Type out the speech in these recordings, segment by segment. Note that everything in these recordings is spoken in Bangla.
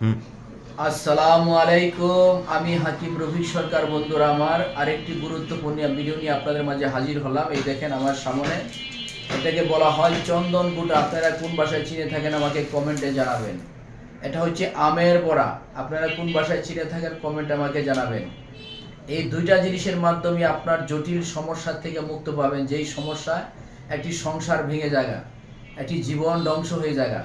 হুম। আসসালামু আলাইকুম। আমি হাকিম রফিক সরকার। বন্ধুরা, আমার আরেকটি গুরুত্বপূর্ণ ভিডিও নিয়ে আপনাদের মাঝে হাজির হলাম। এই দেখেন আমার সামনে, এটাকে বলা হয় চন্দন গুড়। আপনারা কোন ভাষায় চিনে থাকেন আমাকে কমেন্টে জানাবেন। এটা হচ্ছে আমের বড়া। আপনারা কোন ভাষায় চিনে থাকেন কমেন্টে আমাকে জানাবেন। এই দুইটা জিনিসের মাধ্যমে আপনার জটিল সমস্যা থেকে মুক্ত পাবেন। যেই সমস্যা একটি সংসার ভেঙে জায়গা, একটি জীবন ধ্বংস হয়ে জায়গা।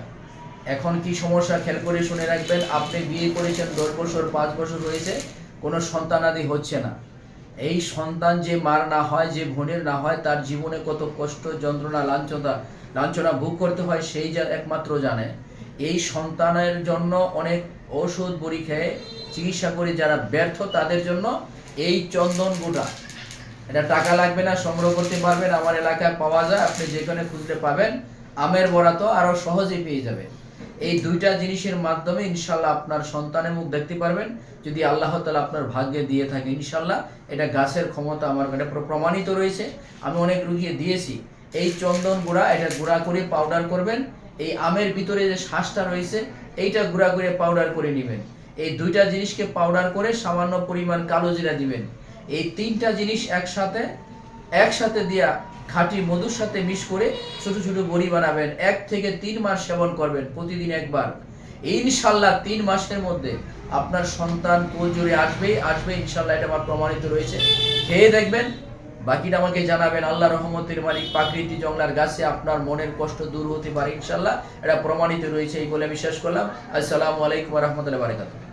এখন কি সমস্যা খেয়াল করে শুনে রাখবেন। আপনি বিয়ে করেছেন 10 বছর, 5 বছর হয়েছে, কোনো সন্তানাদি হচ্ছে না। এই সন্তান যে মার না হয়, যে বোনের না হয়, তার জীবনে কত কষ্ট, যন্ত্রণা, লাঞ্ছনা ভোগ করতে হয় সেই যা একমাত্র জানে। এই সন্তানের জন্য অনেক ওষুধ বড়ি খেয়ে চিকিৎসা করে যারা ব্যর্থ, তাদের জন্য এই চন্দন গুঁড়া। এটা টাকা লাগবে না, সংগ্রহ করতে পারবেন। আমার এলাকায় পাওয়া যায়, আপনি যেখানে খুঁজতে পাবেন। আমের বড়া তো আরো সহজেই পেয়ে যাবেন। এই দুইটা জিনিসের মাধ্যমে ইনশাল্লাহ আপনার সন্তানের মুখ দেখতে পারবেন, যদি আল্লাহ তাআলা আপনার ভাগ্যে দিয়ে থাকে ইনশাল্লাহ। এটা গাছের ক্ষমতা আমার কাছে প্রমাণিত রয়েছে। আমি অনেক রুগীকে দিয়েছি। এই চন্দন গুঁড়া, এটা গুঁড়া করে পাউডার করবেন। এই আমের ভিতরে যে শ্বাসটা রয়েছে, এইটা গুঁড়া করে পাউডার করে নেবেন। এই দুইটা জিনিসকে পাউডার করে সামান্য পরিমাণ কালো জিরা দিবেন। এই তিনটা জিনিস একসাথে একসাথে দিয়া খাঁটি মধুর সাথে মিশ করে ছোট ছোট বড়ি বানাবেন। 1 থেকে 3 মাস সেবন করবেন, প্রতিদিন একবার। ইনশাল্লাহ 3 মাসের মধ্যে আপনার সন্তান কোল জোরে আসবে ইনশাল্লাহ। এটা আমার প্রমাণিত রয়েছে। খেয়ে দেখবেন, বাকিটা আমাকে জানাবেন। আল্লাহ রহমতের মালিক, প্রাকৃতিক জংলার গাছে আপনার মনের কষ্ট দূর হতে পারে ইনশাল্লাহ। এটা প্রমাণিত রয়েছে, এই বলে বিশ্বাস করলাম। আসসালামু আলাইকুম ওয়া রাহমাতুল্লাহি ওয়া বারাকাতুহু।